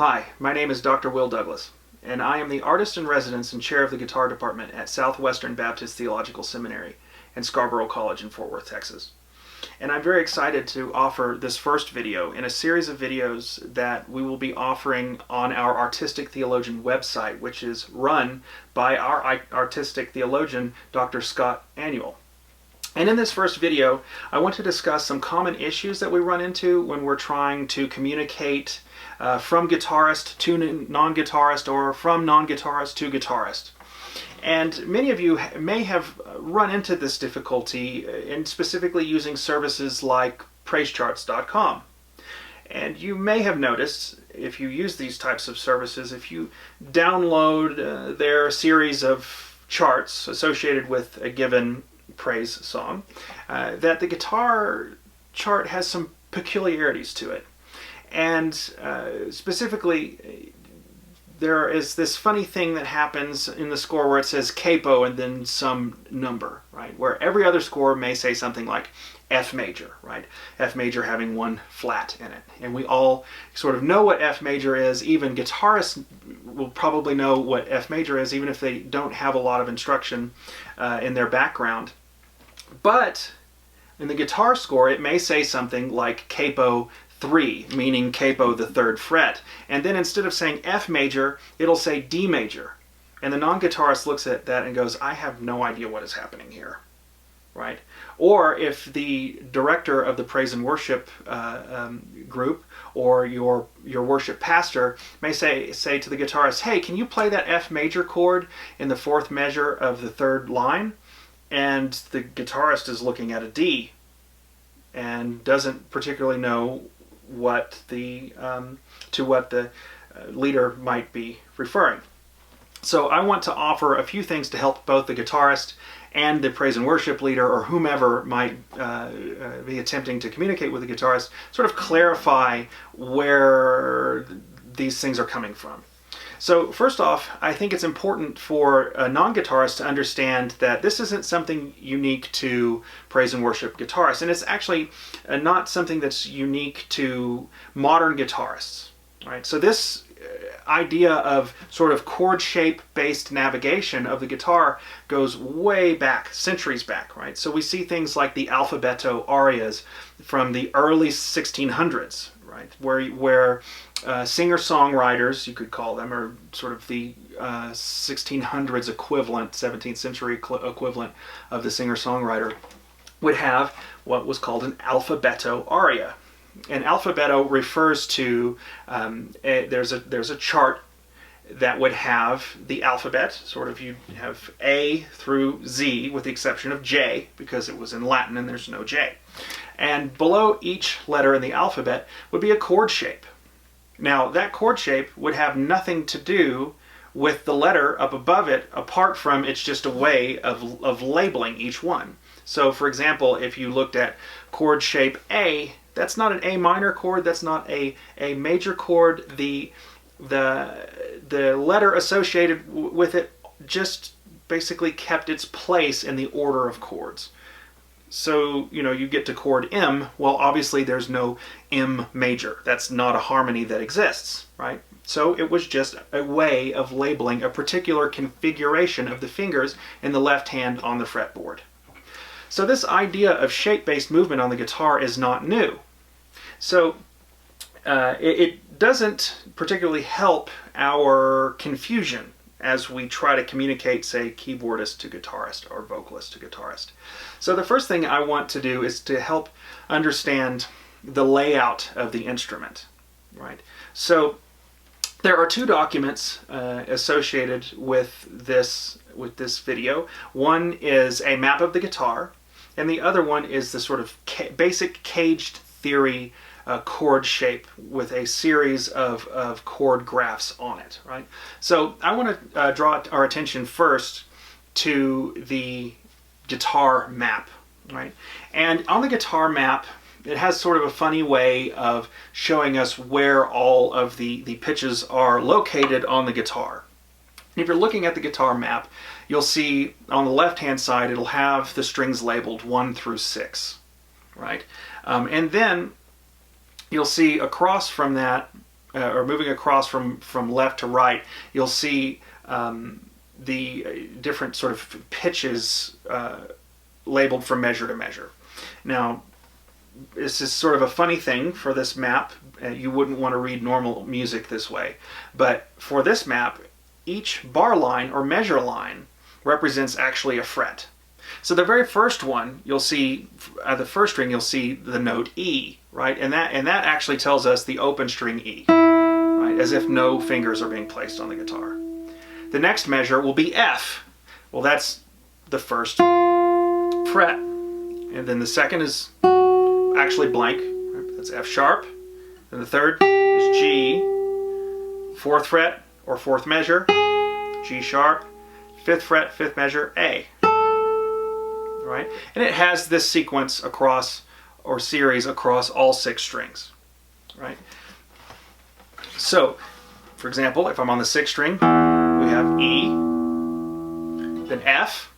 Hi, my name is Dr. Will Douglas, and I am the Artist in Residence and Chair of the Guitar Department at Southwestern Baptist Theological Seminary and Scarborough College in Fort Worth, Texas. And I'm very excited to offer this first video in a series of videos that we will be offering on our Artistic Theologian website, which is run by our artistic theologian, Dr. Scott Annual. And in this first video, I want to discuss some common issues that we run into when we're trying to communicate from guitarist to non-guitarist or from non-guitarist to guitarist. And many of you may have run into this difficulty in specifically using services like praisecharts.com. And you may have noticed, if you use these types of services, if you download their series of charts associated with a given praise song, that the guitar chart has some peculiarities to it. And specifically, there is this funny thing that happens in the score where it says capo and then some number, right? Where every other score may say something like F major, right? F major having one flat in it. And we all sort of know what F major is. Even guitarists will probably know what F major is, even if they don't have a lot of instruction in their background. But in the guitar score, it may say something like capo 3, meaning capo the 3rd fret. And then instead of saying F major, it'll say D major. And the non-guitarist looks at that and goes, I have no idea what is happening here, right? Or if the director of the praise and worship group or your worship pastor may say to the guitarist, hey, can you play that F major chord in the 4th measure of the 3rd line? And the guitarist is looking at a D and doesn't particularly know what the leader might be referring. So I want to offer a few things to help both the guitarist and the praise and worship leader or whomever might be attempting to communicate with the guitarist sort of clarify where these things are coming from. So first off, I think it's important for a non-guitarist to understand that this isn't something unique to praise and worship guitarists, and it's actually not something that's unique to modern guitarists, right? So this idea of sort of chord shape based navigation of the guitar goes way back, centuries back, right? So we see things like the alphabetto arias from the early 1600s, right? Where singer-songwriters, you could call them, or sort of the 1600s equivalent, 17th century equivalent of the singer-songwriter, would have what was called an alphabetto aria. And alphabetto refers to there's a chart that would have the alphabet, sort of you have A through Z with the exception of J because it was in Latin and there's no J. And below each letter in the alphabet would be a chord shape. Now that chord shape would have nothing to do with the letter up above it, apart from it's just a way of labeling each one. So for example, if you looked at chord shape A, that's not an A minor chord, that's not a major chord. The letter associated with it just basically kept its place in the order of chords. So, you get to chord M, well, obviously there's no M major. That's not a harmony that exists, right? So it was just a way of labeling a particular configuration of the fingers in the left hand on the fretboard. So this idea of shape-based movement on the guitar is not new. So it doesn't particularly help our confusion as we try to communicate, say, keyboardist to guitarist or vocalist to guitarist. So the first thing I want to do is to help understand the layout of the instrument, right? So there are two documents associated with this video. One is a map of the guitar, and the other one is the sort of basic caged theory chord shape with a series of chord graphs on it, right? So I want to draw our attention first to the guitar map, right? And on the guitar map, it has sort of a funny way of showing us where all of the pitches are located on the guitar. If you're looking at the guitar map, you'll see on the left-hand side, it'll have the strings labeled 1 through 6, right? And then you'll see across from that or moving across from left to right, you'll see the different sort of pitches labeled from measure to measure. Now, this is sort of a funny thing for this map. You wouldn't want to read normal music this way. But for this map, each bar line or measure line represents actually a fret. So the very first one, you'll see, the first string, you'll see the note E, right? And that actually tells us the open string E, right? As if no fingers are being placed on the guitar. The next measure will be F. Well, that's the first fret. And then the second is actually blank. Right? That's F sharp. Then the third is G. Fourth fret or fourth measure, G sharp. Fifth fret, fifth measure, A. Right? And it has this sequence across, or series across all 6 strings. Right? So, for example, if I'm on the 6th string, we have E, then F,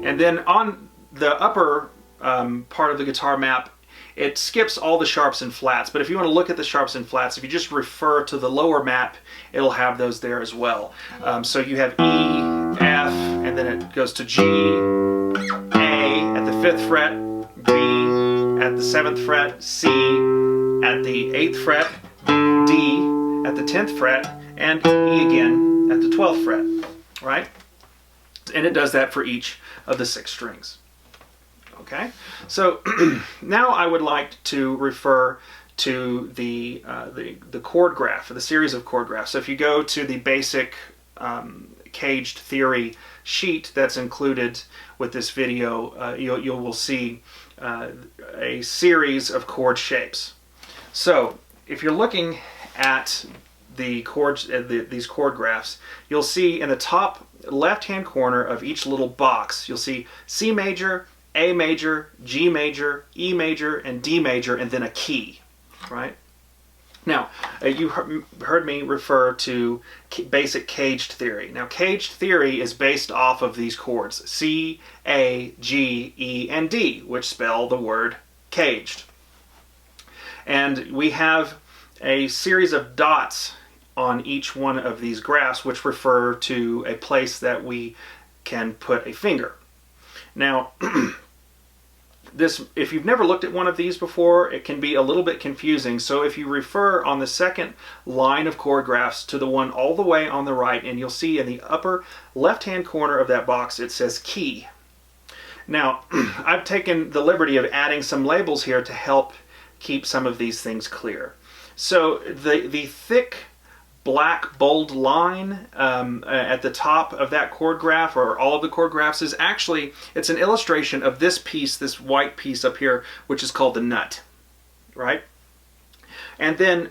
and then on the upper part of the guitar map, it skips all the sharps and flats. But if you want to look at the sharps and flats, if you just refer to the lower map, it'll have those there as well. So you have E, F, and then it goes to G, A at the 5th fret, B at the 7th fret, C at the 8th fret, D at the 10th fret, and E again at the 12th fret, right? And it does that for each of the 6 strings. Okay, so now I would like to refer to the chord graph, the series of chord graphs. So if you go to the basic caged theory sheet that's included with this video, you will see a series of chord shapes. So if you're looking at the chords, these chord graphs, you'll see in the top left-hand corner of each little box, you'll see C major, A major, G major, E major, and D major, and then a key, right? Now, you heard me refer to basic caged theory. Now, caged theory is based off of these chords, C, A, G, E, and D, which spell the word caged. And we have a series of dots on each one of these graphs, which refer to a place that we can put a finger. Now, if you've never looked at one of these before, it can be a little bit confusing. So if you refer on the second line of chord graphs to the one all the way on the right, and you'll see in the upper left-hand corner of that box, it says key. Now, I've taken the liberty of adding some labels here to help keep some of these things clear. So the thick black bold line at the top of that chord graph, or all of the chord graphs, is actually, it's an illustration of this piece, this white piece up here, which is called the nut, right? And then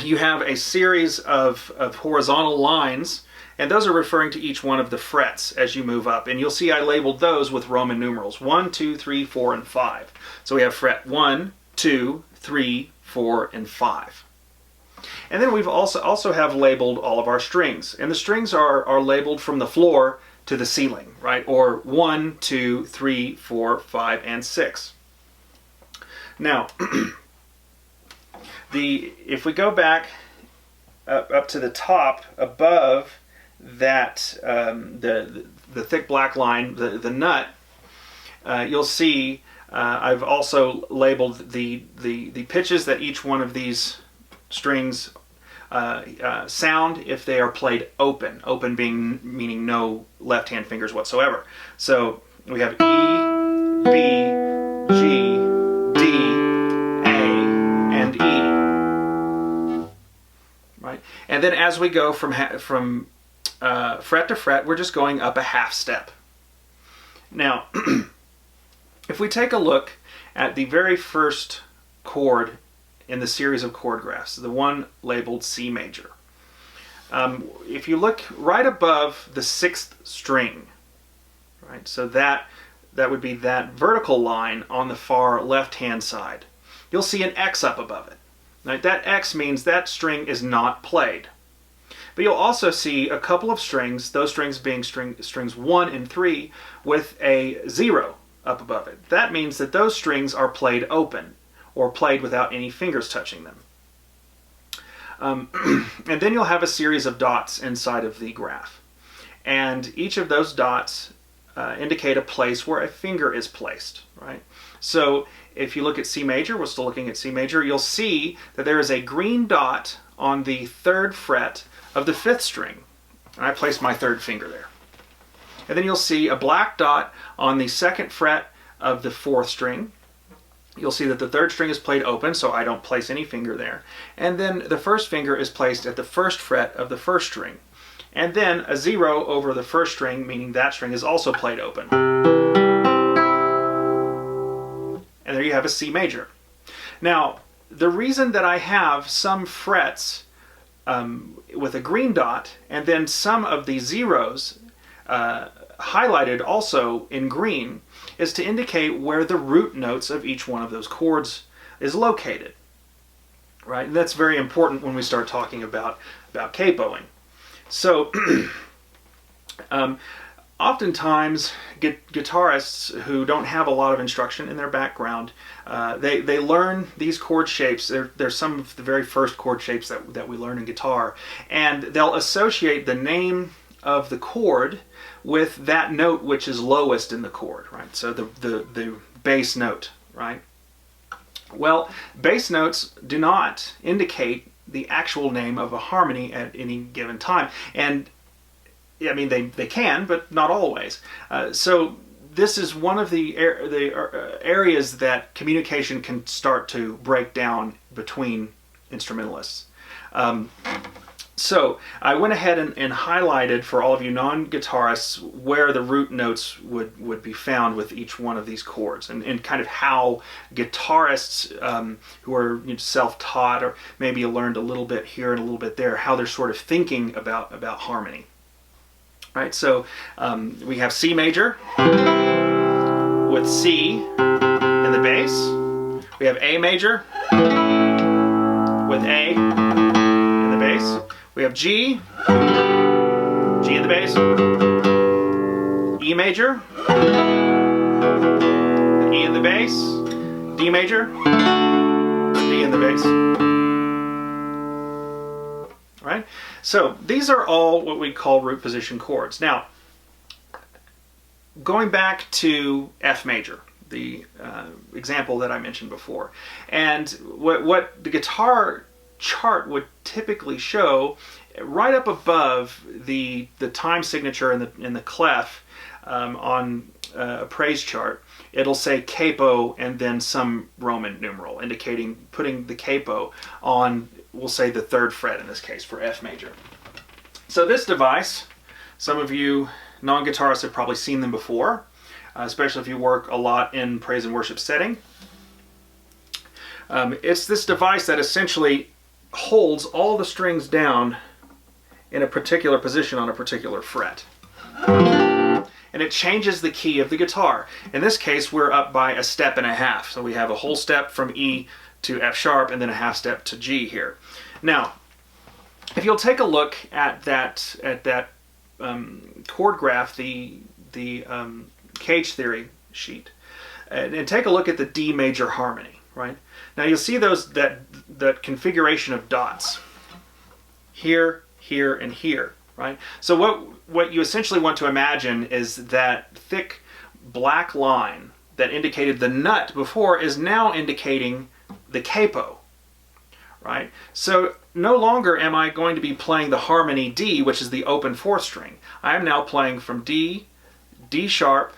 you have a series of horizontal lines, and those are referring to each one of the frets as you move up. And you'll see I labeled those with Roman numerals, 1, 2, 3, 4, and 5. So we have fret 1, 2, 3, 4, and 5. And then we've also have labeled all of our strings. And the strings are labeled from the floor to the ceiling, right? Or 1, 2, 3, 4, 5, and 6. Now, if we go back up to the top above that, the thick black line, the nut, you'll see I've also labeled the pitches that each one of these strings sound if they are played open. Open meaning no left-hand fingers whatsoever. So we have E, B, G, D, A, and E. Right, and then as we go from fret to fret, we're just going up a half step. Now, if we take a look at the very first chord in the series of chord graphs, the one labeled C major. If you look right above the 6th string, right, so that would be that vertical line on the far left-hand side, you'll see an X up above it. Right, that X means that string is not played. But you'll also see a couple of strings, those strings being strings 1 and 3, with a 0 up above it. That means that those strings are played open, or played without any fingers touching them. And then you'll have a series of dots inside of the graph. And each of those dots indicate a place where a finger is placed, right? So if you look at C major, we're still looking at C major, you'll see that there is a green dot on the 3rd fret of the 5th string. And I placed my 3rd finger there. And then you'll see a black dot on the 2nd fret of the 4th string. You'll see that the 3rd string is played open, so I don't place any finger there. And then the 1st finger is placed at the 1st fret of the 1st string. And then a 0 over the 1st string, meaning that string is also played open. And there you have a C major. Now, the reason that I have some frets with a green dot and then some of the zeros highlighted also in green is to indicate where the root notes of each one of those chords is located. Right? And that's very important when we start talking about capoing. So, oftentimes, guitarists who don't have a lot of instruction in their background, they learn these chord shapes. They're some of the very first chord shapes that we learn in guitar, and they'll associate the name of the chord with that note which is lowest in the chord, right? So the bass note, right? Well, bass notes do not indicate the actual name of a harmony at any given time, and I mean they can, but not always. So this is one of the areas that communication can start to break down between instrumentalists. So I went ahead and highlighted for all of you non-guitarists where the root notes would be found with each one of these chords, and kind of how guitarists who are self-taught or maybe learned a little bit here and a little bit there, how they're sort of thinking about harmony. Right, so we have C major with C in the bass. We have A major with A in the bass. We have G in the bass, E major, E in the bass, D major, D in the bass. Right? So these are all what we call root position chords. Now, going back to F major, the example that I mentioned before, and what the guitar chart would typically show, right up above the time signature in the clef on a praise chart, it'll say capo and then some Roman numeral indicating putting the capo on, we'll say, the 3rd fret in this case for F major. So this device, some of you non-guitarists have probably seen them before, especially if you work a lot in praise and worship setting. It's this device that essentially holds all the strings down in a particular position on a particular fret. And it changes the key of the guitar. In this case, we're up by a step and a half. So we have a whole step from E to F sharp and then a half step to G here. Now, if you'll take a look at that chord graph, the Cage Theory sheet, and take a look at the D major harmony, right? Now you'll see that configuration of dots here, here, and here, right? So what you essentially want to imagine is that thick black line that indicated the nut before is now indicating the capo, right? So no longer am I going to be playing the harmony D, which is the open 4th string. I am now playing from D, D sharp,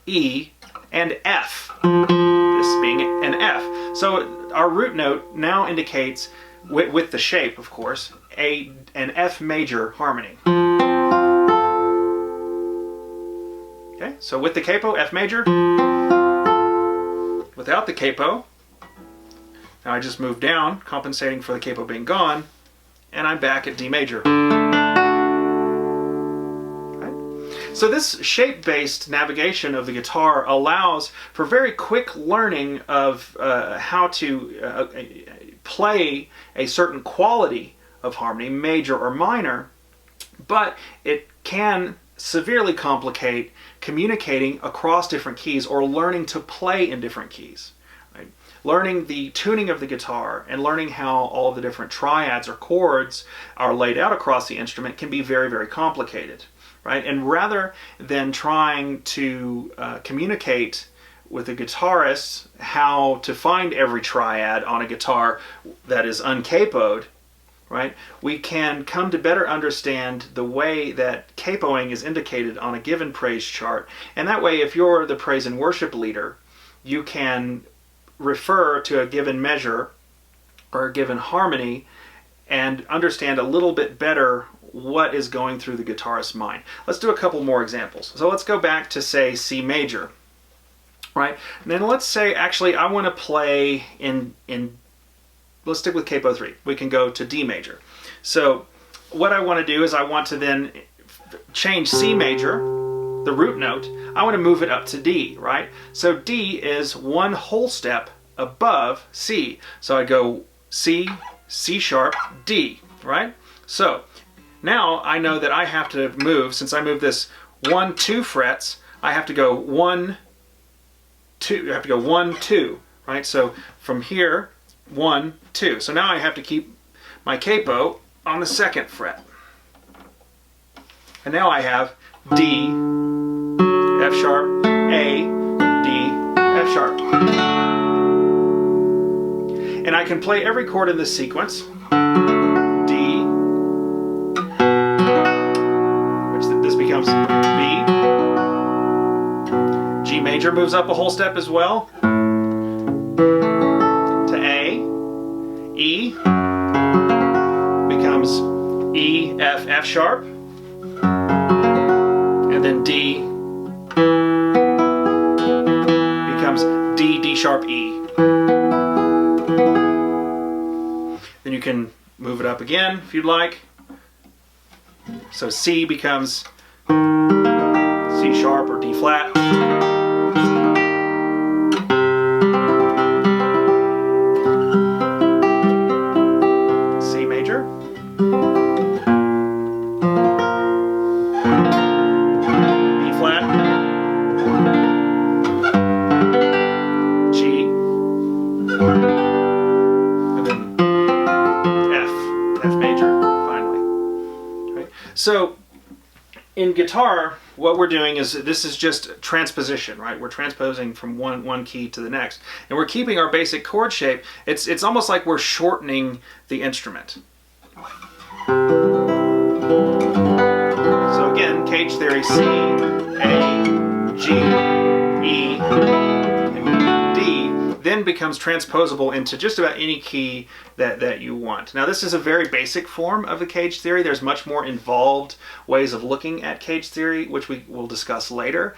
E, and F. This being an F. So our root note now indicates, with the shape of course, an F major harmony. Okay, so with the capo, F major. Without the capo, now I just moved down, compensating for the capo being gone, and I'm back at D major. So this shape-based navigation of the guitar allows for very quick learning of how to play a certain quality of harmony, major or minor, but it can severely complicate communicating across different keys or learning to play in different keys. Right? learning the tuning of the guitar and learning how all of the different triads or chords are laid out across the instrument can be very, very complicated, right? And rather than trying to communicate with the guitarist how to find every triad on a guitar that is uncapoed, right, we can come to better understand the way that capoing is indicated on a given praise chart. And that way, if you're the praise and worship leader, you can refer to a given measure or a given harmony and understand a little bit better what is going through the guitarist's mind. Let's do a couple more examples. So let's go back to, say, C major, right? And then let's say, actually, I want to play in let's stick with capo 3. We can go to D major. So what I want to do is I want to then change C major, the root note. I want to move it up to D, right? So D is one whole step above C. So I go C, C sharp, D, right? So now I know that I have to move, since I move this 1, 2 frets, I have to go 1, 2, I have to go 1, 2, right? So from here, 1, 2. So now I have to keep my capo on the 2nd fret. And now I have D, F sharp, A, D, F sharp. And I can play every chord in this sequence. D, which this becomes B. G major moves up a whole step as well. E becomes E, F, F sharp, and then D becomes D, D sharp, E. Then you can move it up again if you'd like. So C becomes C sharp or D flat. So in guitar, what we're doing is, this is just transposition, right? We're transposing from one key to the next. And we're keeping our basic chord shape. It's almost like we're shortening the instrument. So again, cage theory, C, A, G, E, and D then becomes transposable into just about any key that you want. Now this is a very basic form of the cage theory. There's much more involved ways of looking at cage theory, which we will discuss later,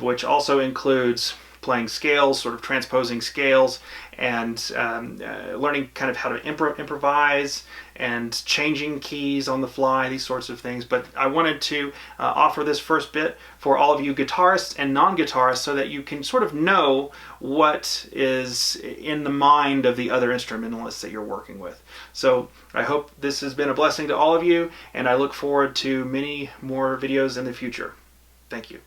which also includes playing scales, sort of transposing scales, and learning kind of how to improvise and changing keys on the fly, these sorts of things. But I wanted to offer this first bit for all of you guitarists and non-guitarists so that you can sort of know what is in the mind of the other instrumentalists that you're working with. So I hope this has been a blessing to all of you, and I look forward to many more videos in the future. Thank you.